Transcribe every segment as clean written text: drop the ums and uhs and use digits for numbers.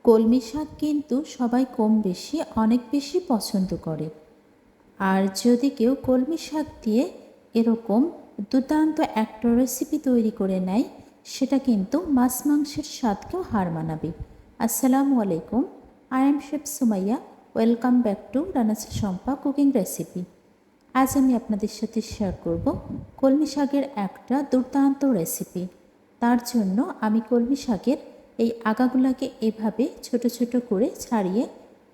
কলমি শাক কিন্তু সবাই কম বেশি অনেক বেশি পছন্দ করে। আর যদি কেউ কলমি শাক দিয়ে এরকম দুর্দান্ত একটা রেসিপি তৈরি করে নেয়, সেটা কিন্তু মাছ মাংসের স্বাদকেও হার মানাবে। আসসালামু আলাইকুম, I am chef Sumaiya. Welcome back to Ranas Shampa cooking recipe. আজ আমি আপনাদের সাথে শেয়ার করব কলমি শাকের একটা দুর্দান্ত রেসিপি। তার জন্য আমি কলমি শাকের এই আগাগুলাকে এভাবে ছোট ছোট করে ছাড়িয়ে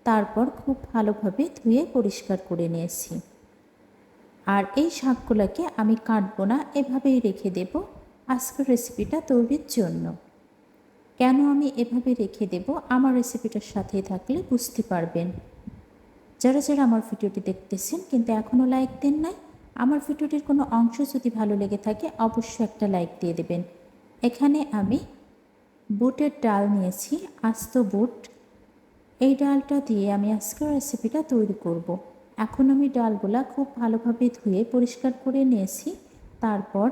তারপর খুব ভালোভাবে ধুয়ে পরিষ্কার করে নিয়েছি। আর এই শাকগুলোকে আমি কাটবো না, এভাবেই রেখে দেব আজকের রেসিপিটা তৈরির জন্য। কেন আমি এভাবে রেখে দেব, আমার রেসিপিটার সাথে থাকলে বুঝতে পারবেন। যারা যারা আমার ভিডিওটি দেখতেছেন কিন্তু এখনও লাইক দেন নাই, আমার ভিডিওটির কোনো অংশ যদি ভালো লেগে থাকে অবশ্যই একটা লাইক দিয়ে দেবেন। এখানে আমি বুটের ডাল নিয়েছি, আস্ত বুট। এই ডালটা দিয়ে আমি আজকের রেসিপিটা তৈরি করব। এখন আমি ডালগুলা খুব ভালোভাবে ধুয়ে পরিষ্কার করে নিয়েছি। তারপর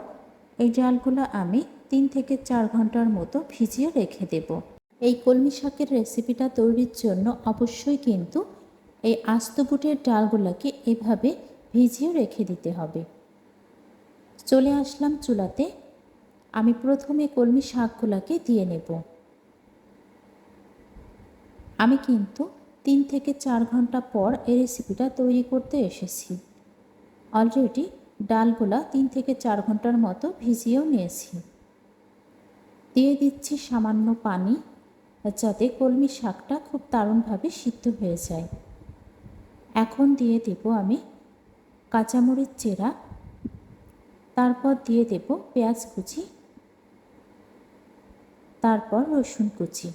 এই ডালগুলো আমি 3 থেকে 4 ঘন্টার মতো ভিজিয়ে রেখে দেব। এই কলমি শাকের রেসিপিটা তৈরির জন্য অবশ্যই কিন্তু এই আস্ত বুটের ডালগুলোকে এভাবে ভিজিয়ে রেখে দিতে হবে। চলে আসলাম চুলাতে। আমি প্রথমে কলমি শাকগুলোকে দিয়ে নেব। আমি কিন্তু 3 থেকে 4 ঘন্টা পর এই রেসিপিটা তৈরি করতে এসেছি। অলরেডি ডালগুলা 3 থেকে 4 ঘন্টার মতো ভিজিয়েও নিয়েছি। দিয়ে দিচ্ছি সামান্য পানি, যাতে কলমি শাকটা খুব দারুণভাবে সিদ্ধ হয়ে যায়। এখন দিয়ে দেব আমি কাঁচামরিচ চেরা, তারপর দিয়ে দেব পেঁয়াজ কুচি, তারপর রসুন কুচি।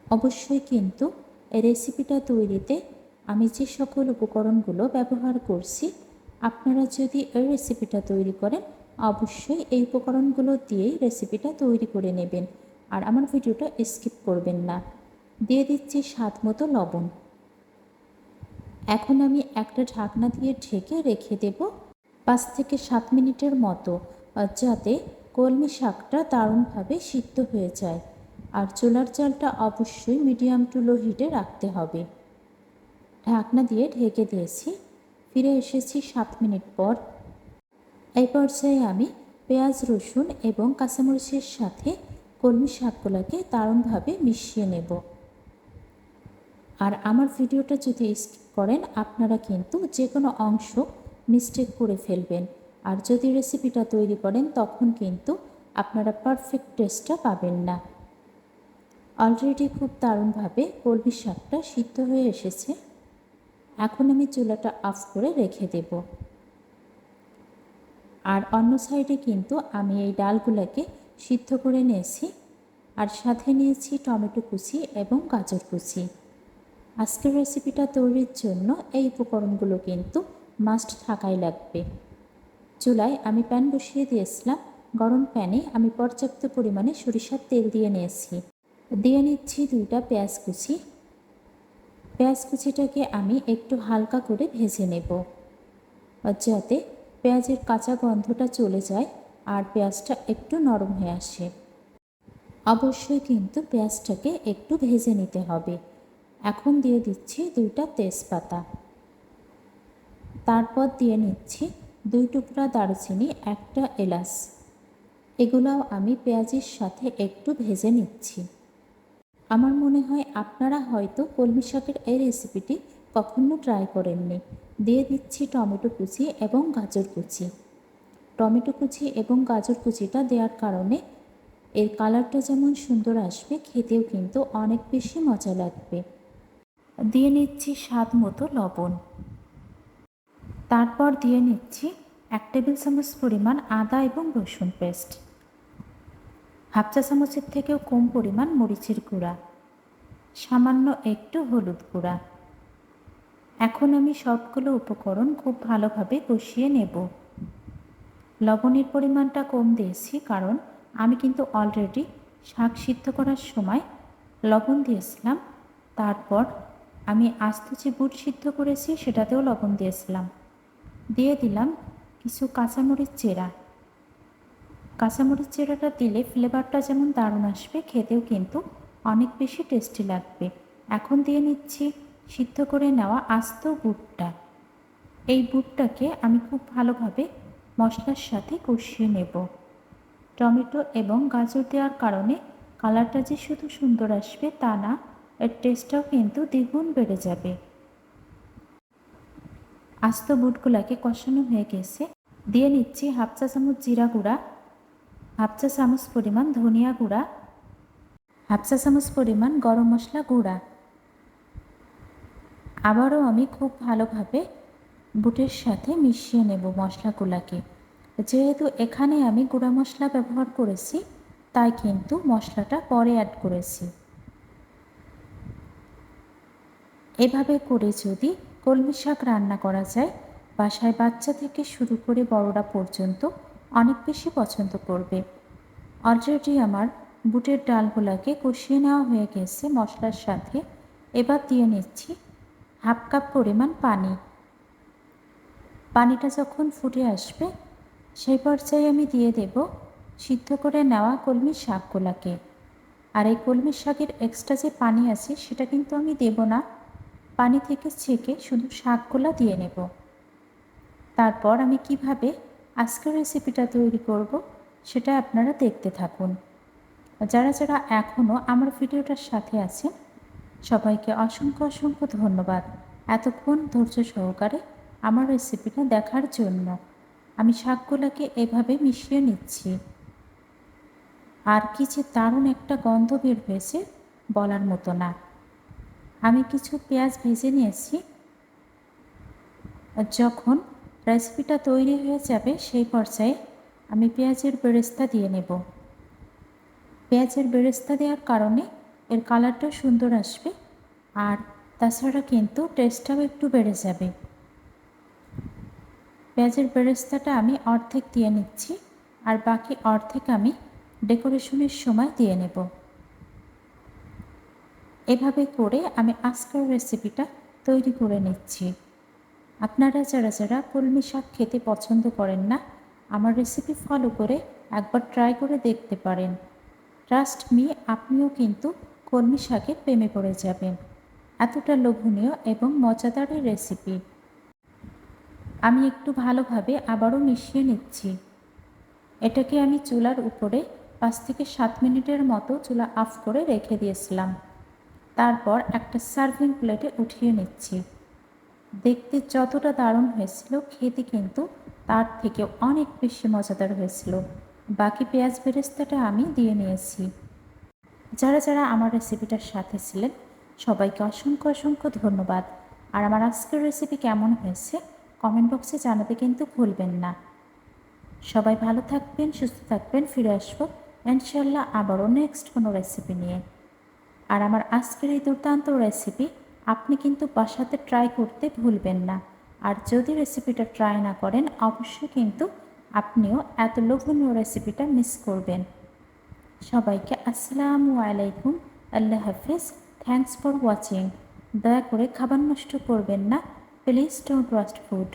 অবশ্যই কিন্তু এই রেসিপিটা তৈরিতে আমি যে সকল উপকরণগুলো ব্যবহার করছি, আপনারা যদি এই রেসিপিটা তৈরি করেন অবশ্যই এই উপকরণগুলো দিয়েই রেসিপিটা তৈরি করে নেবেন। আর আমার ভিডিওটা স্কিপ করবেন না। দিয়ে দিচ্ছি স্বাদ মতো লবণ। এখন আমি একটা ঢাকনা দিয়ে ঢেকে রেখে দেব 5 থেকে 7 মিনিটের মতো, যাতে কলমি শাকটা দারুণভাবে সিদ্ধ হয়ে যায়। আর চুলার জালটা অবশ্যই মিডিয়াম টু লো হিটে রাখতে হবে। ঢাকনা দিয়ে ঢেকে দিয়েছি। ফিরে এসেছি 7 মিনিট পর। এই পর্যায়ে আমি পেঁয়াজ, রসুন এবং কাঁচামরিচের সাথে কলমি শাকগুলোকে দারুণভাবে মিশিয়ে নেব। আর আমার ভিডিওটা যদি স্কিপ করেন আপনারা কিন্তু যে কোনো অংশ মিস্টেক করে ফেলবেন। আর যদি রেসিপিটা তৈরি করেন তখন কিন্তু আপনারা পারফেক্ট টেস্টটা পাবেন না। অলরেডি খুব দারুণভাবে কলমি শাকটা সিদ্ধ হয়ে এসেছে। এখন আমি চুলাটা অফ করে রেখে দেব। আর অন্য সাইডে কিন্তু আমি এই ডালগুলোকে সিদ্ধ করে নিয়েছি। আর সাথে নিয়েছি টমেটো কুচি এবং গাজর কুচি। আজকের রেসিপিটা তৈরির জন্য এই উপকরণগুলো কিন্তু মাস্ট থাকাই লাগবে। চুলায় আমি প্যান বসিয়ে দিয়েছিলাম। গরম প্যানে আমি পর্যাপ্ত পরিমাণে সরিষার তেল দিয়ে নিয়েছি। দিয়ে নিচ্ছি 2টা পেঁয়াজ কুচি। পেঁয়াজ কুচিটাকে আমি একটু হালকা করে ভেজে নেব, যাতে পেঁয়াজের কাঁচা গন্ধটা চলে যায় আর পেঁয়াজটা একটু নরম হয়ে আসে। অবশ্যই কিন্তু পেঁয়াজটাকে একটু ভেজে নিতে হবে। এখন দিয়ে দিচ্ছি 2টা তেজপাতা। তারপর দিয়ে নিচ্ছি 2 টুকরা দারুচিনি, 1টা এলাচ। এগুলোও আমি পেঁয়াজের সাথে একটু ভেজে নিচ্ছি। আমার মনে হয় আপনারা হয়তো কলমি শাকের এই রেসিপিটি কখনো ট্রাই করেননি। দিয়ে দিচ্ছি টমেটো কুচি এবং গাজর কুচি। টমেটো কুচি এবং গাজর কুচিটা দেওয়ার কারণে এর কালারটা যেমন সুন্দর আসবে, খেতেও কিন্তু অনেক বেশি মজা লাগবে। দিয়ে নিচ্ছি স্বাদ মতো লবণ। তারপর দিয়ে নিচ্ছি 1 টেবিল চামচ পরিমাণ আদা এবং রসুন পেস্ট, হাফ চা চামচের থেকেও কম পরিমাণ মরিচের গুঁড়া, সামান্য একটু হলুদ গুঁড়া। এখন আমি সবগুলো উপকরণ খুব ভালোভাবে কষিয়ে নেব। লবণের পরিমাণটা কম দিয়েছি কারণ আমি কিন্তু অলরেডি শাক সিদ্ধ করার সময় লবণ দিয়েছিলাম। তারপর আমি আস্ত যে বুট সিদ্ধ করেছি সেটাতেও লবণ দিয়েছিলাম। দিয়ে দিলাম কিছু কাঁচামরিচ চেরা। কাঁচামরিচ চেরাটা দিলে ফ্লেভারটা যেমন দারুণ আসবে, খেতেও কিন্তু অনেক বেশি টেস্টি লাগবে। এখন দিয়ে নিচ্ছি সিদ্ধ করে নেওয়া আস্ত বুটটা। এই বুটটাকে আমি খুব ভালোভাবে মশলার সাথে কষিয়ে নেব। টমেটো এবং গাজর দেওয়ার কারণে কালারটা যে শুধু সুন্দর আসবে তা না, এর টেস্টটাও কিন্তু দ্বিগুণ বেড়ে যাবে। আস্ত বুটগুলাকে কষানো হয়ে গেছে। দিয়ে নিচ্ছি হাফ চা চামচ জিরা গুঁড়া, হাফ চা চামচ পরিমাণ ধনিয়া গুঁড়া, হাফ চা চামচ পরিমাণ গরম মশলা গুঁড়া। আবারও আমি খুব ভালোভাবে বুটের সাথে মিশিয়ে নেব মশলাগুলাকে। যেহেতু এখানে আমি গুঁড়া মশলা ব্যবহার করেছি, তাই কিন্তু মশলাটা পরে অ্যাড করেছি। এভাবে করে যদি কলমি শাক রান্না করা যায়, বাসায় বাচ্চা থেকে শুরু করে বড়রা পর্যন্ত অনেক বেশি পছন্দ করবে। অলরেডি আমার বুটের ডালগুলাকে কষিয়ে নেওয়া হয়ে গেছে মশলার সাথে। এবার দিয়ে নিচ্ছি হাফ কাপ পরিমাণ পানি। পানিটা যখন ফুটে আসবে সেই পর্যায়ে আমি দিয়ে দেব সিদ্ধ করে নেওয়া কলমি শাকগুলাকে। আর এই কলমি শাকের এক্সট্রা যে পানি আছে সেটা কিন্তু আমি দেব না, পানি থেকে ছেঁকে শুধু শাকগুলা দিয়ে নেব। তারপর আমি কিভাবে আজকের রেসিপিটা তৈরি করব সেটা আপনারা দেখতে থাকুন। যারা যারা এখনও আমার ভিডিওটার সাথে আছেন সবাইকে অসংখ্য অসংখ্য ধন্যবাদ এতক্ষণ ধৈর্য সহকারে আমার রেসিপিটা দেখার জন্য। আমি শাকগুলোকে এভাবে মিশিয়ে নিচ্ছি। আর কি যে দারুণ একটা গন্ধ বের হয়েছে বলার মতো না। আমি কিছু পেঁয়াজ ভেজে নিয়েছি। যখন রেসিপিটা তৈরি হয়ে যাবে সেই পর্যায়ে আমি পেঁয়াজের বেরেস্তা দিয়ে নেব। পেঁয়াজের বেরেস্তা দেওয়ার কারণে এর কালারটাও সুন্দর আসবে, আর তাছাড়া কিন্তু টেস্টটাও একটু বেড়ে যাবে। পেঁয়াজের বেরেস্তাটা আমি অর্ধেক দিয়ে নিচ্ছি, আর বাকি অর্ধেক আমি ডেকোরেশনের সময় দিয়ে নেব। এভাবে করে আমি আজকের রেসিপিটা তৈরি করে নিচ্ছি। আপনারা যারা যারা কলমি শাক খেতে পছন্দ করেন না, আমার রেসিপি ফলো করে একবার ট্রাই করে দেখতে পারেন। ট্রাস্ট মি, আপনিও কিন্তু কলমি শাকের প্রেমে পড়ে যাবেন। এতটা লোভনীয় এবং মজাদার রেসিপি। আমি একটু ভালোভাবে আবারও মিশিয়ে নিচ্ছি। এটাকে আমি চুলার উপরে 5 থেকে 7 মিনিটের মতো চুলা অফ করে রেখে দিয়েছিলাম। তারপর একটা সার্ভিং প্লেটে উঠিয়ে নিচ্ছি। দেখতে যতটা দারুণ হয়েছিল, খেতে কিন্তু তার থেকে অনেক বেশি মজাদার হয়েছিল। বাকি পেঁয়াজ বেরেস্তাটা আমি দিয়ে নিয়েছি। যারা যারা আমার রেসিপিটার সাথে ছিলেন সবাইকে অসংখ্য অসংখ্য ধন্যবাদ। আর আমার আজকের রেসিপি কেমন হয়েছে কমেন্ট বক্সে জানাতে কিন্তু ভুলবেন না। সবাই ভালো থাকবেন, সুস্থ থাকবেন। ফিরে আসবো ইনশাল্লাহ আবারও নেক্সট কোনো রেসিপি নিয়ে। আর আমার আজকের এই দুর্দান্ত রেসিপি আপনি কিন্তু বাসাতে ট্রাই করতে ভুলবেন না। আর যদি রেসিপিটা ট্রাই না করেন অবশ্যই কিন্তু আপনিও এত লোভনীয় রেসিপিটা মিস করবেন। সবাইকে আসসালামু আলাইকুম, আল্লাহ হাফিজ। Thanks for watching. দয়া করে খাবার নষ্ট করবেন না, প্লিজ ডোন্ট ওয়েস্ট ফুড।